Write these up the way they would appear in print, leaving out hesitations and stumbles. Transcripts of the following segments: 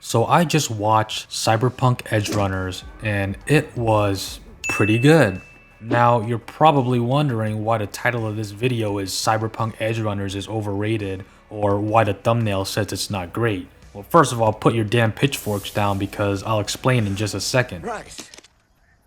So I just watched Cyberpunk Edgerunners and it was pretty good. Now you're probably wondering why the title of this video is Cyberpunk Edgerunners is overrated or why the thumbnail says it's not great. Well, first of all, put your damn pitchforks down because I'll explain in just a second.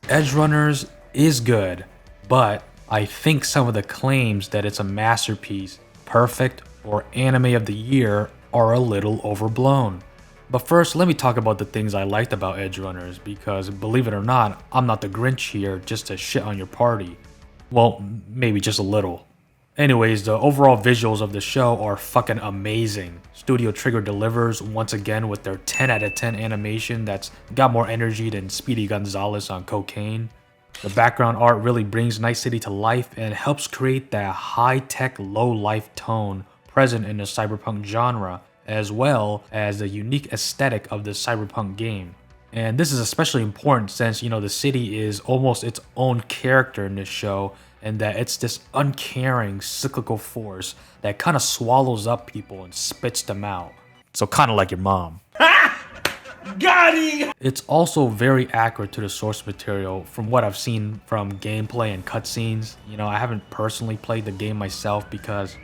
Edgerunners is good, but I think some of the claims that it's a masterpiece, perfect, or anime of the year are a little overblown. But first, let me talk about the things I liked about Edgerunners, because believe it or not, I'm not the Grinch here just to shit on your party. Well, maybe just a little. Anyways, the overall visuals of the show are fucking amazing. Studio Trigger delivers once again with their 10 out of 10 animation that's got more energy than Speedy Gonzalez on cocaine. The background art really brings Night City to life and helps create that high-tech, low-life tone present in the cyberpunk genre, as well as the unique aesthetic of the cyberpunk game. And this is especially important since, the city is almost its own character in this show, and that it's this uncaring cyclical force that kind of swallows up people and spits them out. So kind of like your mom. Got him! It's also very accurate to the source material from what I've seen from gameplay and cutscenes. I haven't personally played the game myself because,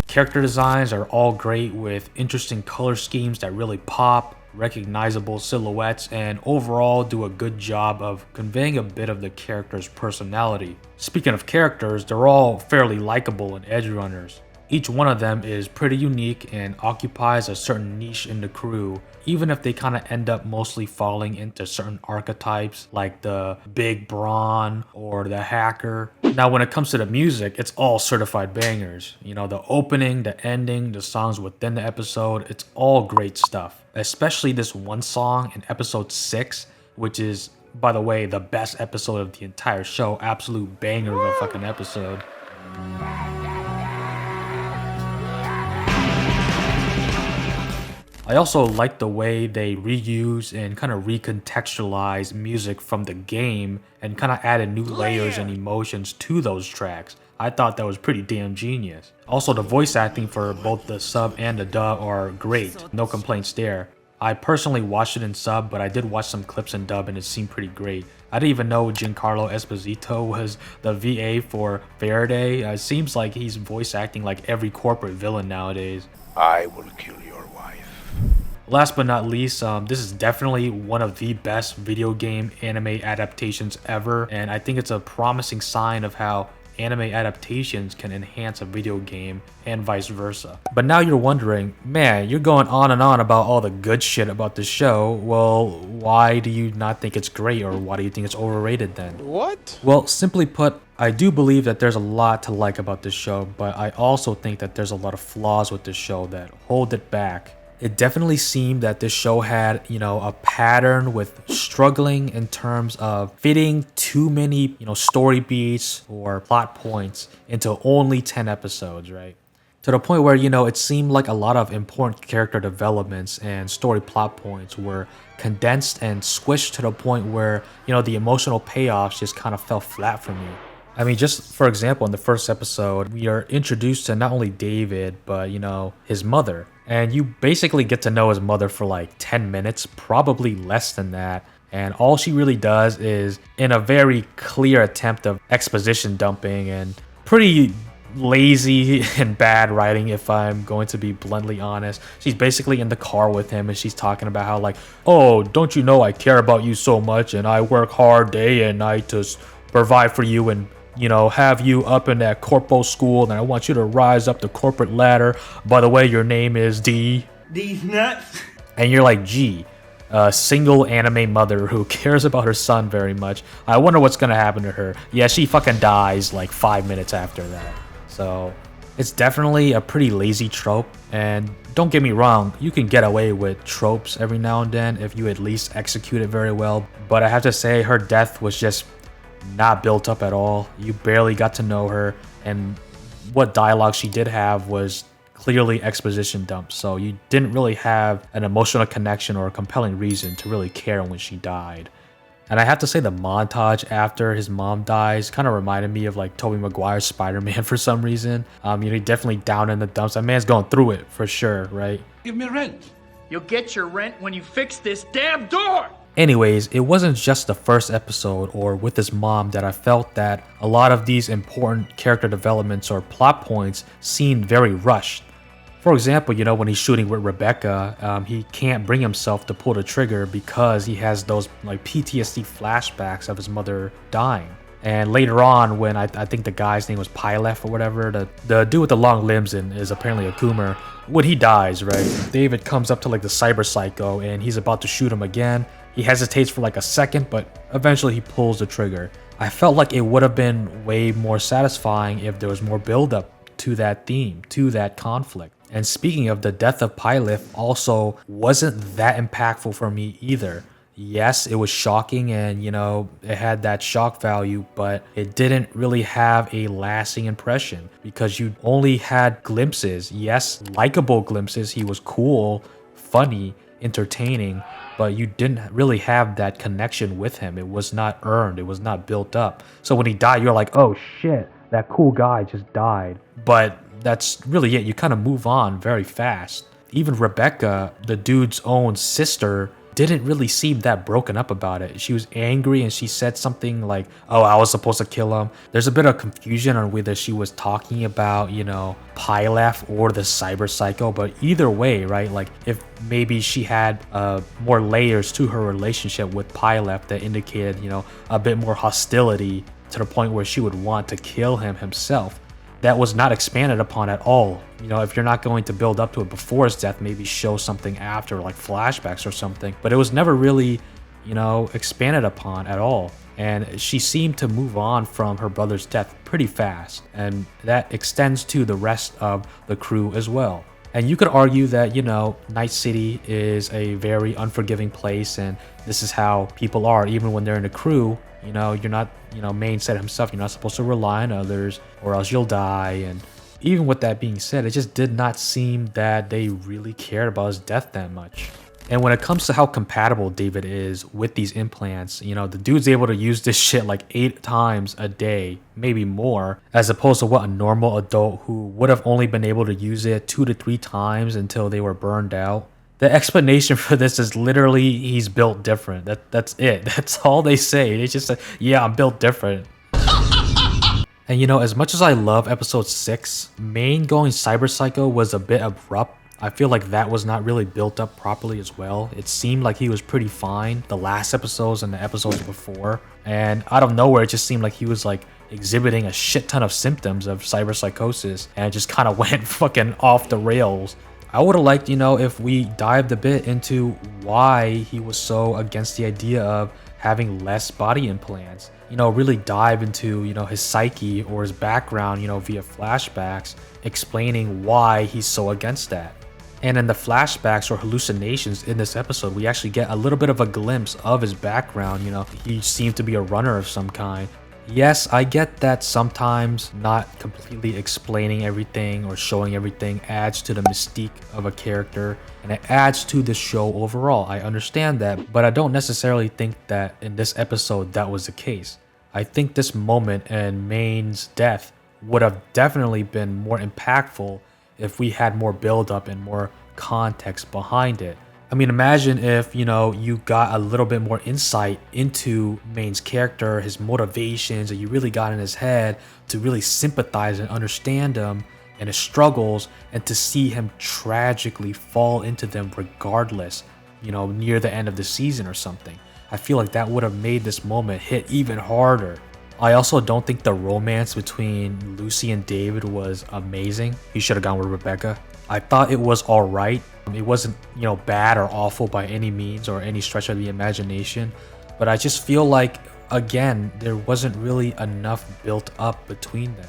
character designs are all great with interesting color schemes that really pop, recognizable silhouettes, and overall do a good job of conveying a bit of the character's personality. Speaking of characters, they're all fairly likable in Edgerunners. Each one of them is pretty unique and occupies a certain niche in the crew, even if they kind of end up mostly falling into certain archetypes like the big brawn or the hacker. Now when it comes to the music, it's all certified bangers. The opening, the ending, the songs within the episode, it's all great stuff. Especially this one song in episode 6, which is, by the way, the best episode of the entire show. Absolute banger of a fucking episode. I also like the way they reuse and kind of recontextualize music from the game and kind of added new layers and emotions to those tracks. I thought that was pretty damn genius. Also, the voice acting for both the sub and the dub are great. No complaints there. I personally watched it in sub, but I did watch some clips in dub and it seemed pretty great. I didn't even know Giancarlo Esposito was the VA for Faraday. It seems like he's voice acting like every corporate villain nowadays. I will kill your wife. Last but not least, this is definitely one of the best video game anime adaptations ever, and I think it's a promising sign of how anime adaptations can enhance a video game and vice versa. But now you're wondering, man, you're going on and on about all the good shit about the show. Well, why do you not think it's great, or why do you think it's overrated then? What? Well, simply put, I do believe that there's a lot to like about this show, but I also think that there's a lot of flaws with this show that hold it back. It definitely seemed that this show had, a pattern with struggling in terms of fitting too many, story beats or plot points into only 10 episodes, right? To the point where, it seemed like a lot of important character developments and story plot points were condensed and squished to the point where, the emotional payoffs just kind of fell flat for me. I mean, just for example, in the first episode, we are introduced to not only David, but, his mother. And you basically get to know his mother for like 10 minutes, probably less than that. And all she really does is, in a very clear attempt of exposition dumping and pretty lazy and bad writing, if I'm going to be bluntly honest, she's basically in the car with him and she's talking about how like, oh, don't you know I care about you so much and I work hard day and night to provide for you and have you up in that corpo school, and I want you to rise up the corporate ladder. By the way, your name is D. These nuts. And you're like, gee, a single anime mother who cares about her son very much. I wonder what's gonna happen to her. Yeah, she fucking dies like 5 minutes after that. So it's definitely a pretty lazy trope. And don't get me wrong, you can get away with tropes every now and then if you at least execute it very well. But I have to say, her death was just not built up at all. You barely got to know her, and what dialogue she did have was clearly exposition dumps, so you didn't really have an emotional connection or a compelling reason to really care when she died. And I have to say the montage after his mom dies kind of reminded me of like Tobey Maguire's Spider-Man for some reason. He definitely down in the dumps. That man's going through it for sure, right? Give me rent. You'll get your rent when you fix this damn door! Anyways, it wasn't just the first episode or with his mom that I felt that a lot of these important character developments or plot points seemed very rushed. For example, when he's shooting with Rebecca, he can't bring himself to pull the trigger because he has those like PTSD flashbacks of his mother dying. And later on, when I think the guy's name was Pilef or whatever, the dude with the long limbs and is apparently a Coomer, when he dies, right, David comes up to like the cyber psycho and he's about to shoot him again. He hesitates for like a second, but eventually he pulls the trigger. I felt like it would have been way more satisfying if there was more buildup to that theme, to that conflict. And speaking of, the death of Pilef also wasn't that impactful for me either. Yes, it was shocking and, it had that shock value, but it didn't really have a lasting impression because you only had glimpses. Yes, likable glimpses. He was cool, funny, entertaining, but you didn't really have that connection with him. It was not earned. It was not built up. So when he died, you're like, oh shit, that cool guy just died. But that's really it. You kind of move on very fast. Even Rebecca, the dude's own sister, didn't really seem that broken up about it. She was angry and she said something like, oh, I was supposed to kill him. There's a bit of confusion on whether she was talking about, Pilef or the cyber psycho, but either way, right? Like if maybe she had more layers to her relationship with Pilef that indicated, a bit more hostility to the point where she would want to kill him himself. That was not expanded upon at all. If you're not going to build up to it before his death, maybe show something after, like flashbacks or something. But it was never really, expanded upon at all. And she seemed to move on from her brother's death pretty fast. And that extends to the rest of the crew as well. And you could argue that, Night City is a very unforgiving place, and this is how people are, even when they're in a crew. You're not, Maine said himself, you're not supposed to rely on others or else you'll die. And even with that being said, it just did not seem that they really cared about his death that much. And when it comes to how compatible David is with these implants, the dude's able to use this shit like 8 times a day, maybe more, as opposed to what a normal adult who would have only been able to use it 2 to 3 times until they were burned out. The explanation for this is literally he's built different. That's it. That's all they say. They just say, yeah, I'm built different. And as much as I love episode 6, Maine going cyber psycho was a bit abrupt. I feel like that was not really built up properly as well. It seemed like he was pretty fine the last episodes and the episodes before. And out of nowhere, it just seemed like he was like exhibiting a shit ton of symptoms of cyber psychosis and it just kind of went fucking off the rails. I would have liked, if we dived a bit into why he was so against the idea of having less body implants. Really dive into, his psyche or his background, via flashbacks, explaining why he's so against that. And in the flashbacks or hallucinations in this episode, we actually get a little bit of a glimpse of his background. He seemed to be a runner of some kind. Yes, I get that sometimes not completely explaining everything or showing everything adds to the mystique of a character and it adds to the show overall. I understand that, but I don't necessarily think that in this episode that was the case. I think this moment and Maine's death would have definitely been more impactful if we had more build-up and more context behind it. I mean, imagine if, you got a little bit more insight into Maine's character, his motivations, and you really got in his head to really sympathize and understand him and his struggles and to see him tragically fall into them regardless, near the end of the season or something. I feel like that would have made this moment hit even harder. I also don't think the romance between Lucy and David was amazing. He should have gone with Rebecca. I thought it was alright. It wasn't, bad or awful by any means or any stretch of the imagination. But I just feel like, again, there wasn't really enough built up between them.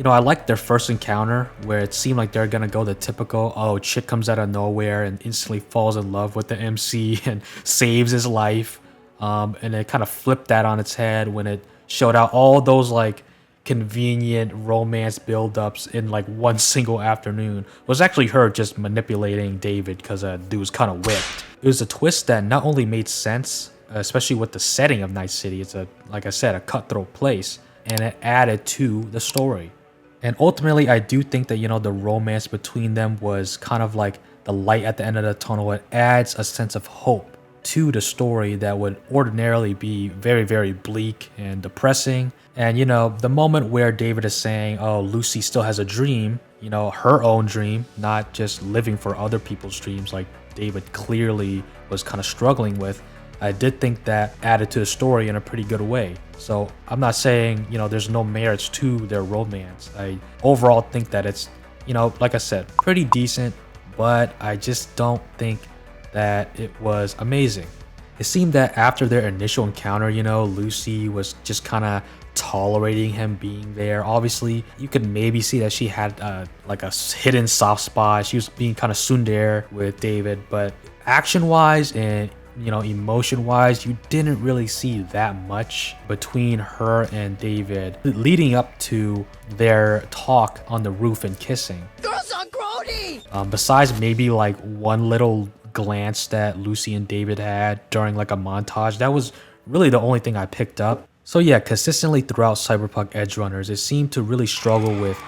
I liked their first encounter where it seemed like they're gonna go the typical, oh, chick comes out of nowhere and instantly falls in love with the MC and saves his life. And it kind of flipped that on its head when it showed out all those like convenient romance buildups in like one single afternoon. It was actually her just manipulating David because dude was kind of whipped. It was a twist that not only made sense especially with the setting of Night City. It's like I said, a cutthroat place, and it added to the story. And ultimately, I do think that, the romance between them was kind of like the light at the end of the tunnel. It adds a sense of hope to the story that would ordinarily be very, very bleak and depressing. And, the moment where David is saying, oh, Lucy still has a dream, her own dream, not just living for other people's dreams like David clearly was kind of struggling with, I did think that added to the story in a pretty good way. So I'm not saying, there's no merits to their romance. I overall think that it's, like I said, pretty decent, but I just don't think that it was amazing. It seemed that after their initial encounter, Lucy was just kind of tolerating him being there. Obviously, you could maybe see that she had like a hidden soft spot. She was being kind of tsundere with David, but action-wise and emotion-wise, you didn't really see that much between her and David leading up to their talk on the roof and kissing. Girls are grody! Besides maybe like one little glance that Lucy and David had during like a montage, that was really the only thing I picked up. So yeah, consistently throughout Cyberpunk Edgerunners, it seemed to really struggle with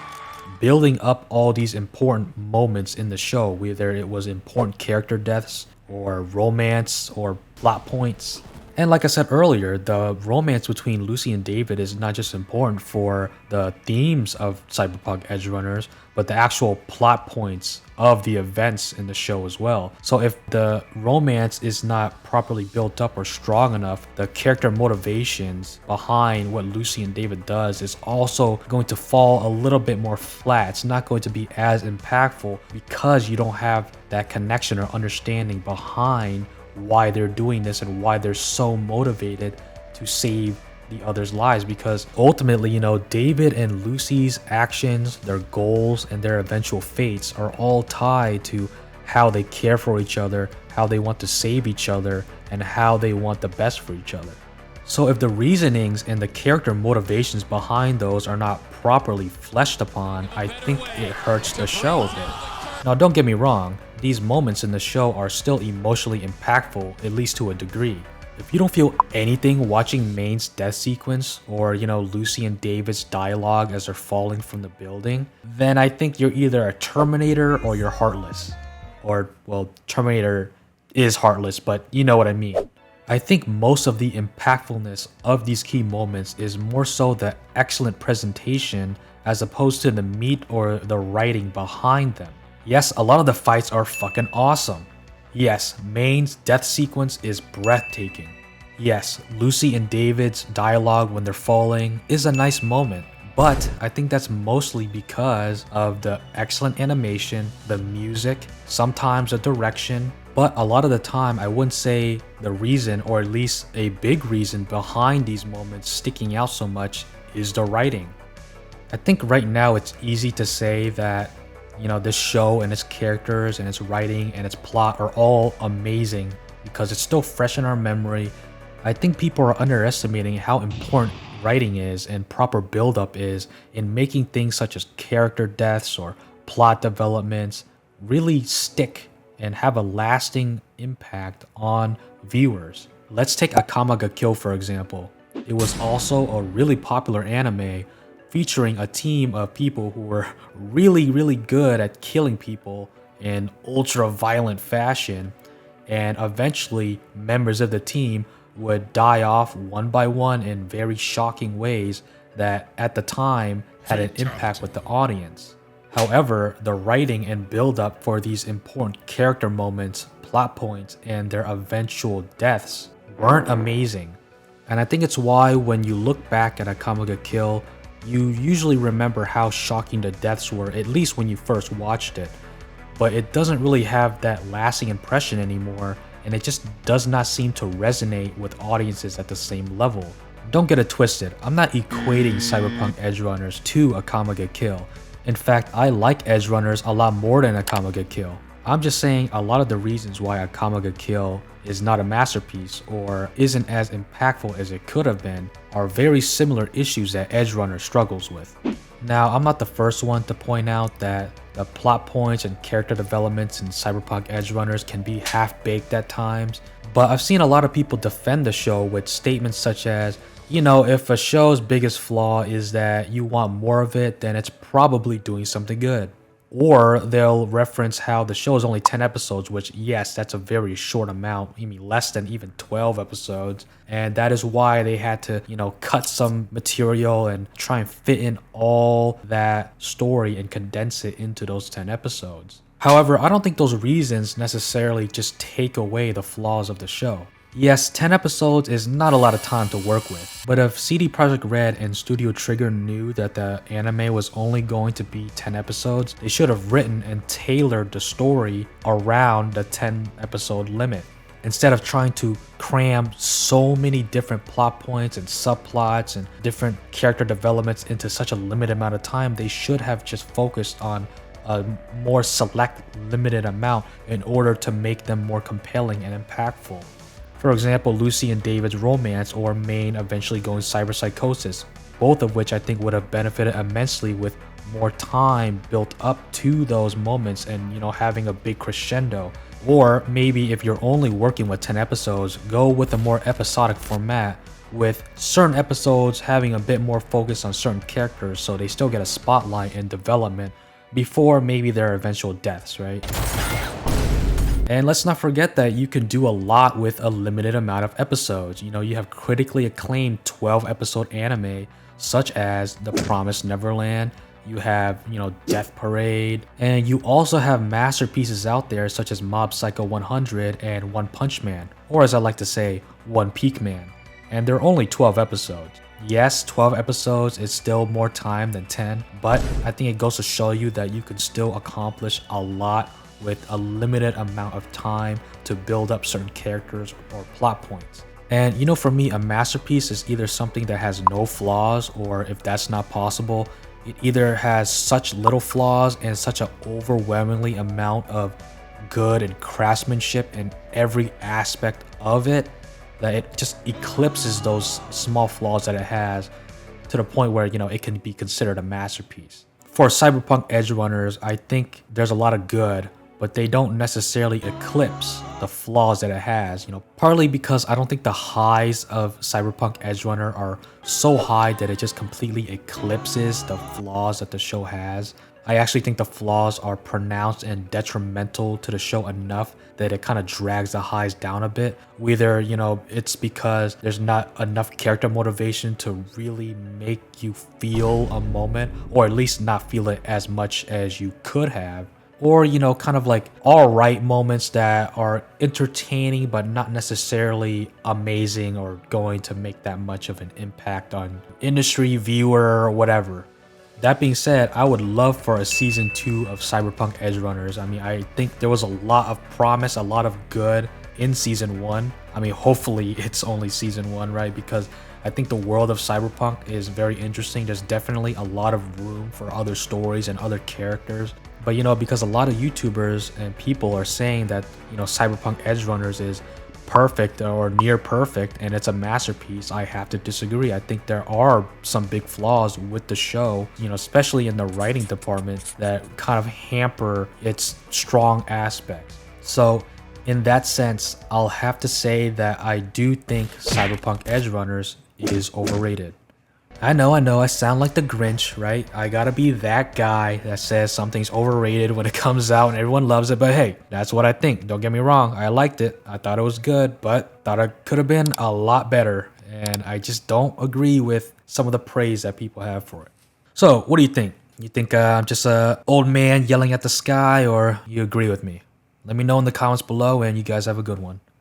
building up all these important moments in the show, whether it was important character deaths or romance or plot points. And like I said earlier, the romance between Lucy and David is not just important for the themes of Cyberpunk Edgerunners, but the actual plot points of the events in the show as well. So if the romance is not properly built up or strong enough, the character motivations behind what Lucy and David does is also going to fall a little bit more flat. It's not going to be as impactful because you don't have that connection or understanding behind why they're doing this and why they're so motivated to save the others' lives. Because ultimately, David and Lucy's actions, their goals, and their eventual fates are all tied to how they care for each other, how they want to save each other, and how they want the best for each other. So if the reasonings and the character motivations behind those are not properly fleshed upon, I think it hurts the show a bit. Now, don't get me wrong, these moments in the show are still emotionally impactful, at least to a degree. If you don't feel anything watching Main's death sequence or, Lucy and David's dialogue as they're falling from the building, then I think you're either a Terminator or you're heartless. Or, well, Terminator is heartless, but you know what I mean. I think most of the impactfulness of these key moments is more so the excellent presentation as opposed to the meat or the writing behind them. Yes, a lot of the fights are fucking awesome. Yes, Main's death sequence is breathtaking. Yes, Lucy and David's dialogue when they're falling is a nice moment, but I think that's mostly because of the excellent animation, the music, sometimes the direction, but a lot of the time I wouldn't say the reason, or at least a big reason behind these moments sticking out so much, is the writing. I think right now it's easy to say that this show and its characters and its writing and its plot are all amazing because it's still fresh in our memory. I think people are underestimating how important writing is and proper build-up is in making things such as character deaths or plot developments really stick and have a lasting impact on viewers. Let's take Akame ga Kill for example. It was also a really popular anime featuring a team of people who were really, really good at killing people in ultra-violent fashion, and eventually members of the team would die off one by one in very shocking ways that at the time had an impact with the audience. However, the writing and build-up for these important character moments, plot points, and their eventual deaths weren't amazing. And I think it's why when you look back at Akame ga Kill, you usually remember how shocking the deaths were, at least when you first watched it. But it doesn't really have that lasting impression anymore, and it just does not seem to resonate with audiences at the same level. Don't get it twisted, I'm not equating Cyberpunk Edgerunners to Akame ga Kill. In fact, I like Edgerunners a lot more than Akame ga Kill. I'm just saying a lot of the reasons why Akame ga Kill is not a masterpiece or isn't as impactful as it could have been are very similar issues that Edgerunner struggles with. Now, I'm not the first one to point out that the plot points and character developments in Cyberpunk Edgerunners can be half-baked at times, but I've seen a lot of people defend the show with statements such as, you know, if a show's biggest flaw is that you want more of it, then it's probably doing something good. Or they'll reference how the show is only 10 episodes, which, yes, that's a very short amount. I mean, less than even 12 episodes. And that is why they had to, you know, cut some material and try and fit in all that story and condense it into those 10 episodes. However, I don't think those reasons necessarily just take away the flaws of the show. Yes, 10 episodes is not a lot of time to work with, but if CD Projekt Red and Studio Trigger knew that the anime was only going to be 10 episodes, they should have written and tailored the story around the 10 episode limit. Instead of trying to cram so many different plot points and subplots and different character developments into such a limited amount of time, they should have just focused on a more select, limited amount in order to make them more compelling and impactful. For example, Lucy and David's romance, or Maine eventually going cyberpsychosis, both of which I think would have benefited immensely with more time built up to those moments and, you know, having a big crescendo. Or maybe if you're only working with 10 episodes, go with a more episodic format with certain episodes having a bit more focus on certain characters so they still get a spotlight and development before maybe their eventual deaths, right? And let's not forget that you can do a lot with a limited amount of episodes. You know, you have critically acclaimed 12 episode anime such as The Promised Neverland, you have, you know, Death Parade, and you also have masterpieces out there such as Mob Psycho 100 and One Punch Man, or as I like to say, One Peak Man. And they're only 12 episodes. Yes, 12 episodes is still more time than 10, but I think it goes to show you that you can still accomplish a lot with a limited amount of time to build up certain characters or plot points. And you know, for me, a masterpiece is either something that has no flaws, or if that's not possible, it either has such little flaws and such an overwhelmingly amount of good and craftsmanship in every aspect of it that it just eclipses those small flaws that it has to the point where, you know, it can be considered a masterpiece. For Cyberpunk Edgerunners, I think there's a lot of good, but they don't necessarily eclipse the flaws that it has, you know, partly because I don't think the highs of Cyberpunk Edgerunner are so high that it just completely eclipses the flaws that the show has. I actually think the flaws are pronounced and detrimental to the show enough that it kind of drags the highs down a bit. Whether, you know, it's because there's not enough character motivation to really make you feel a moment, or at least not feel it as much as you could have. Or, you know, kind of like alright moments that are entertaining but not necessarily amazing or going to make that much of an impact on industry, viewer, or whatever. That being said, I would love for a season 2 of Cyberpunk Edgerunners. I mean, I think there was a lot of promise, a lot of good in season 1. I mean, hopefully it's only season 1, right? Because I think the world of Cyberpunk is very interesting. There's definitely a lot of room for other stories and other characters. But, you know, because a lot of YouTubers and people are saying that, you know, Cyberpunk Edgerunners is perfect or near perfect and it's a masterpiece, I have to disagree. I think there are some big flaws with the show, you know, especially in the writing department that kind of hamper its strong aspects. So in that sense, I'll have to say that I do think Cyberpunk Edgerunners is overrated. I know, I sound like the Grinch, right? I gotta be that guy that says something's overrated when it comes out and everyone loves it, but hey, that's what I think. Don't get me wrong, I liked it. I thought it was good, but thought it could have been a lot better. And I just don't agree with some of the praise that people have for it. So, what do you think? You think I'm just a old man yelling at the sky, or you agree with me? Let me know in the comments below, and you guys have a good one.